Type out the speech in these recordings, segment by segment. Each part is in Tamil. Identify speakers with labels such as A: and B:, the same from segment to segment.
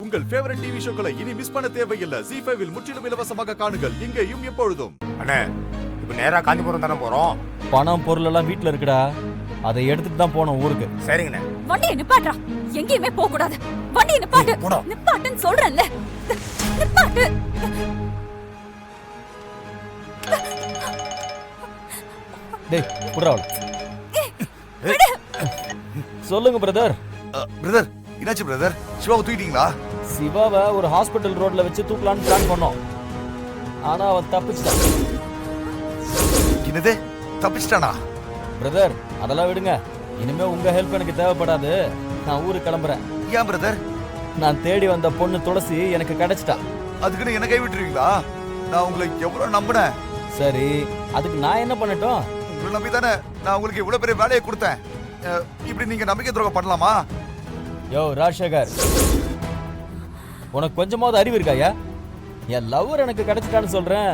A: உங்கள் ஃபேவரட் டிவி ஷோக்களை இனி மிஸ் பண்ண தேவையில்லை. ZEE5 இல் முற்றிலும் இலவசமாக காணுங்கள், இங்கேயும் எப்பொழுதும்.
B: அண்ணே, இப்ப நேரா காஞ்சிபுரம் தானே போறோம்.
C: பணம் பொருள் எல்லாம் வீட்டுல இருக்குடா, அதை எடுத்துட்டு தான் போனோம் ஊருக்கு.
B: சரிங்கண்ணே.
D: வண்டியை நிப்பாட்றா, எங்கேயுமே போக கூடாது. வண்டியை நிப்பாட்டு, நிப்பாட்டுன்னு சொல்றேன்ல. நிப்பாட்டு.
C: டேய் புறா, சொல்லுங்க பிரதர்.
A: பிரதர், என்னாச்சு பிரதர்? சிவாவை தூக்கிட்டீங்களா?
C: சிவாவை ஒரு ஹாஸ்பிட்டல் ரோட்ல வச்சு தூக்கலான்னு பிளான் பண்ணோம். ஆனா அவன் தப்பிச்சிட்டான்.
A: என்னது, தப்பிச்சிட்டானா?
C: பிரதர் அதெல்லாம் விடுங்க, இனிமே உங்க ஹெல்ப் எனக்கு தேவைப்படாது. நான் ஊருக்கு கிளம்புறேன்.
A: ஏன் பிரதர்?
C: நான் தேடி வந்த பொண்ணு துளசி எனக்கு கிடைச்சிட்டா.
A: அதுக்குன்னு என்ன கை விட்டுருவீங்களா? நான் உங்களை எவ்வளவு நம்பினேன்.
C: சரி, அதுக்கு நான் என்ன பண்ணட்டும்?
A: உங்களை நம்பி தானே நான் உங்களுக்கு இவ்வளவு பெரிய வேலையை கொடுத்தேன். இப்படி நீங்க நம்பிக்கை துரோகம் பண்ணலாமா?
C: யோ ராஜசேகர், உனக்கு கொஞ்சமாவது அறிவு இருக்காயா? என் லவ்வர் எனக்கு கிடைச்சிட்டான்னு சொல்றேன்,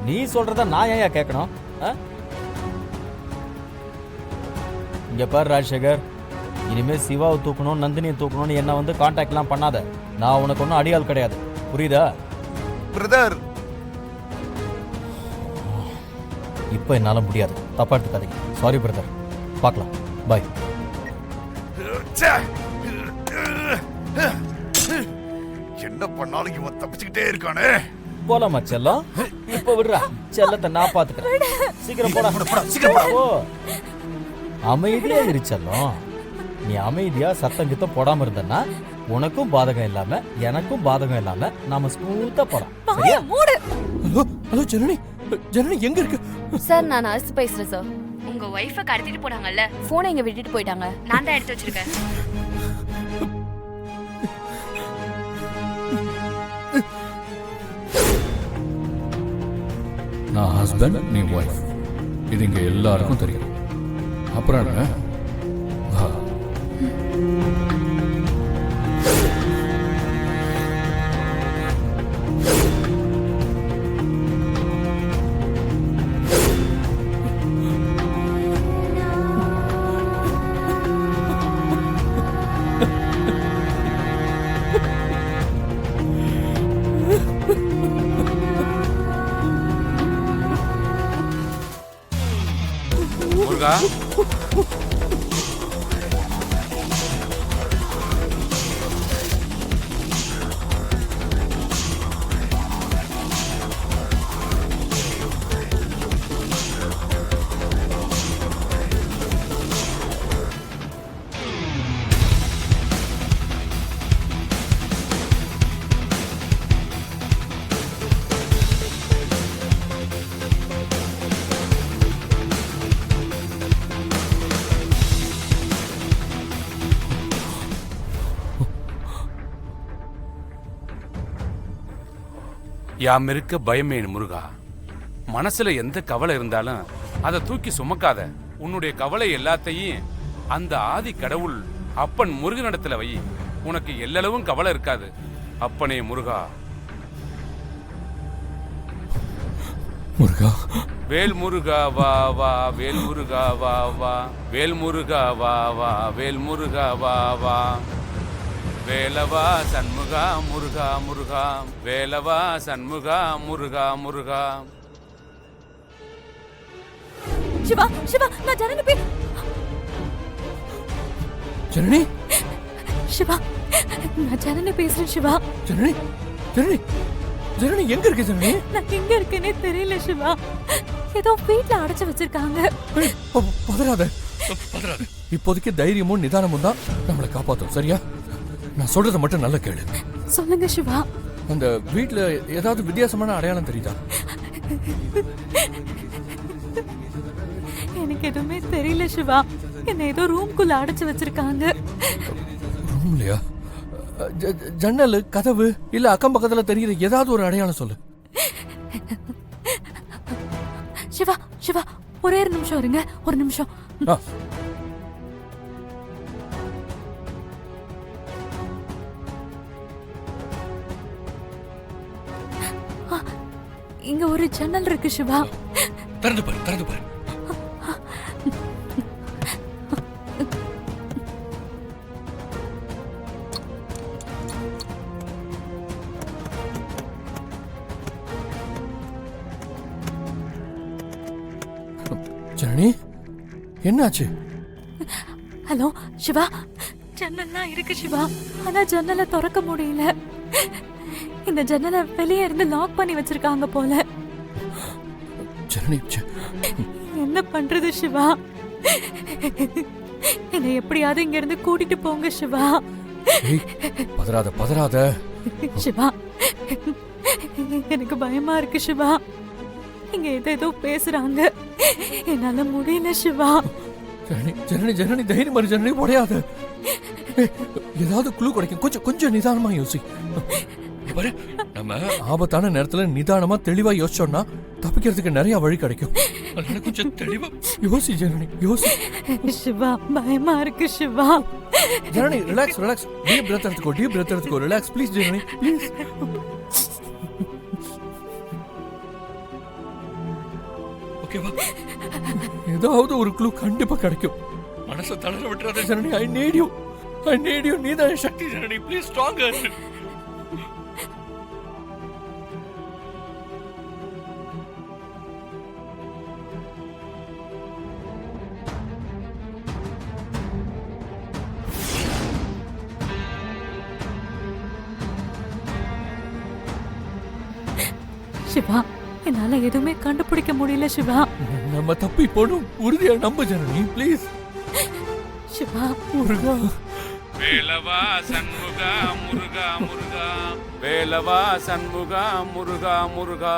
C: நீ சொல்றத நான் ஏன் கேட்கணும்? இங்க பாரு ராஜசேகர், இனிமே சிவாவை தூக்கணும், நந்தினியை தூக்கணும்னு என்ன வந்து கான்டாக்ட்லாம் பண்ணாத. நான் உனக்கு ஒன்றும் அடியாள் கிடையாது, புரியுதா?
A: பிரதர்,
C: இப்போ என்னால முடியாது, தப்பா எடுத்துக்காதீங்க. சாரி பிரதர், பார்க்கலாம், பாய்.
A: என்ன பண்ணாலும் இவன் தப்பிச்சுக்கிட்டே இருக்கானே.
C: போலாமா செல்லம்? இப்ப விடுறா, செல்லத்தை நான் பாத்துக்கிறேன். சீக்கிரம் போடா, சீக்கிரம் போ. அமைதியா இரு செல்லம். நீ அமைதியா சத்தம் கித்தம் போடாம இருந்தன்னா உனக்கும் பாதகம் இல்லாம எனக்கும் பாதகம் இல்லாம நாம ஸ்மூத்தா போலாம். சரியா?
E: ஹலோ ஹலோ ஜனனி, ஜனனி எங்க இருக்கு?
F: சார் நான் நர்ஸ் பேசுறேன் சார். உங்க ஒய்ஃபை கடத்திட்டு போனாங்கல்ல, போனை இங்க விட்டுட்டு போயிட்டாங்க. நான் தான் எடுத்து வச்சிருக்கேன்.
G: நான் ஹஸ்பண்ட், நீ ஒய்ஃப், இது இங்க எல்லாருக்கும் தெரியும். அப்புறம் என்ன? வா.
H: முருகா, யாம் இருக்க பயமேன் முருகா. மனசுல எந்த கவலை இருந்தாலும் அதை தூக்கி சுமக்காத. உன்னுடைய கவலை எல்லாத்தையும் அந்த ஆதி கடவுள் அப்பன் முருகனிடத்துல வை. உனக்கு எல்லளவும் கவலை இருக்காது. அப்பனே முருகா.
G: முருகா,
H: வேல் முருகா வா வா, வேல் முருகா வா வா, வேல் முருகா வா வா, வேல் முருகா வா வா, வேலவா சண்முகா முருகா முருகா, வேலவா சண்முகா முருகா முருகா.
D: சிவா, சிவா, நான் ஜனனி
E: ஜனனி,
D: சிவா, நான் ஜனனி பேசுறேன். சிவா,
E: ஜனனி, ஜனனி, ஜனனி எங்க இருக்கு? ஜனனி,
D: நான் எங்க இருக்கேனே தெரியல. சிவா, ஏதோ வீட்ல அடைச்சு வச்சிருக்காங்க.
E: பதறாத, பதறாத. இப்போதைக்கு தைரியமும் நிதானமும் தான் நம்மளை காப்பாத்தும். சரியா? நான் சொல்றத மட்டும் நல்லா கேளு.
D: சொல்லுங்க சிவா.
E: அந்த வீட்ல ஏதாவது வித்தியாசமான அடையாளம் தெரியுதா?
D: எனக்கு எதுவுமே தெரியல சிவா. என்ன ஏதோ ரூம்குள்ள அடைச்சு வச்சிருக்காங்க.
E: ரூம்லயா? ஜன்னல், கதவு, இல்ல அக்கம் பக்கத்துல தெரியுற ஏதாவது ஒரு அடையாளம் சொல்லு.
D: சிவா, சிவா, ஒரே ஒரு நிமிஷம் இருங்க, ஒரு நிமிஷம். இங்க ஒரு ஜன்னல் இருக்கு சிவா.
E: திறந்து பாரு, திறந்து பாரு. ஜனனி என்னாச்சு?
D: ஹலோ சிவா, ஜன்னல்லாம் இருக்கு சிவா, ஆனா ஜன்னலை திறக்க முடியல. இந்த ஜன்னலை வெளியே இருந்து லாக் பண்ணி வச்சிருக்காங்க போல.
E: ஜனனி
D: என்ன பண்றது சிவா? என்னை எப்படியாவது இங்க இருந்து கூட்டிட்டு போங்க சிவா.
E: பதறாத பதறாத
D: சிவா, எனக்கு பயமா இருக்கு சிவா. இங்க ஏதோ பேசுறாங்க, என்னால முடியல சிவா.
E: ஜனனி ஜனனி ஜனனி தைரியம் மாதிரி ஜனனி உடையாத. ஏதாவது குழு கிடைக்கும், கொஞ்சம் கொஞ்சம் நிதானமா யோசி. பாரு, நம்ம ஆபத்தான நேரத்துல நிதானமா தெளிவா யோசிச்சோம்னா தப்பிக்கிறதுக்கு நிறைய வழி கிடைக்கும். அதனால கொஞ்சம் தெளிவா யோசி ஜனனி, யோசி.
D: சிவா, பயமா இருக்கு Siva.
E: Janani relax relax, deep breath எடுத்துக்கோ, டீப் பிரெத் எடுத்துக்கோ. Relax please Janani, please. ஓகேவா? ஏதாவது ஒரு க்ளூ கண்டிப்பா கிடைக்கும். மனசை தளர விட்டுறாத ஜனனி. I need you, I need you. நீ தான் சக்தி ஜனனி, ப்ளீஸ் ஸ்ட்ராங்கர்.
D: சிவா, என்னால எதுவுமே கண்டுபிடிக்க முடியல சிவா.
E: நம்ம தப்பி போடும், உறுதியா நம்ப ஜனனி, ப்ளீஸ்.
D: சிவா,
E: முருகா.
H: வேலவா சண்முகா முருகா முருகா, வேலவா சண்முகா முருகா முருகா,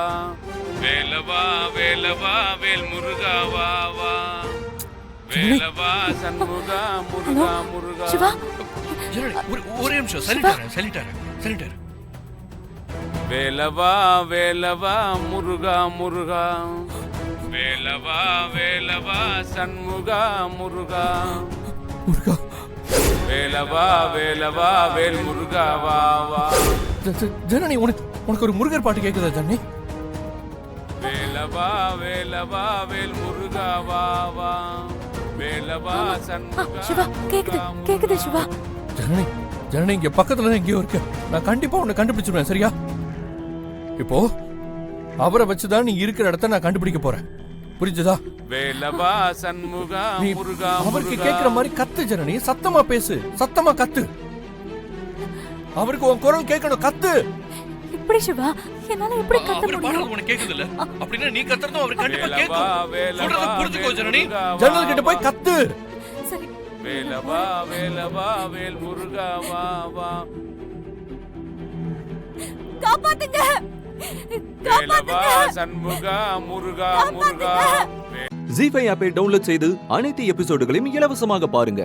H: வேலவா வேலவா வேல் முருகா வா வா, வேலவா சண்முகா முருகா முருகா.
D: சிவா,
E: ஒரே நிமிஷம், சரிட்டாரு.
H: வேலவா வேலவா முருகா முருகா, வேலவா வேலவா சண்முகா முருகா
E: முருகா.
H: வேலவா வேலவா வேல் முருகா வா வா.
E: ஜனனி, உனக்கு ஒரு முருகர் பாட்டு கேக்குதா ஜனனி?
H: வேலவா வேலவா வேல் முருகா வா வா, வேலவா சண்முகா.
D: சிவா, கேக்குது சிவா.
E: ஜனனி ஜனனி, இங்க பக்கத்துல தான் எங்கேயோ இருக்கு. நான் கண்டிப்பா உன்னை கண்டுபிடிச்சிருவேன், சரியா? இப்போ அவரை வச்சுதான் நீ இருக்கிற இடத்த நான் கண்டுபிடிக்க போறேன், புரிஞ்சுதா?
H: வேலவா சண்முகா
E: நீ
H: முருகா
E: அவருக்கு
H: முருகா.
E: கேக்குற மாதிரி கத்து ஜனனி, சத்தமா பேசு, சத்தமா கத்து. அவருக்கு உன் குரல் கேட்கணும், கத்து.
D: இப்படி சிவா, என்னால எப்படி கத்த முடியும்?
E: உனக்கு கேக்குது இல்ல? அப்படினா நீ கத்துறதும் அவருக்கு கண்டிப்பா
H: வேலவா
E: கேட்கும்.
H: வேலவா
E: சொல்றத புரிஞ்சுக்கோ ஜனனி.
H: முருகா வா
E: ஜன்னல் கிட்ட போய் கத்து.
D: சரி.
H: வேலவா வேலவா வேல் முருகா வா வா,
D: காப்பாத்துங்க,
H: வேலவா சண்முகா முருகா முருகா.
I: ஜீ5 ஆப்பை டவுன்லோட் செய்து அனைத்து எபிசோடுகளையும் இலவசமாக பாருங்க.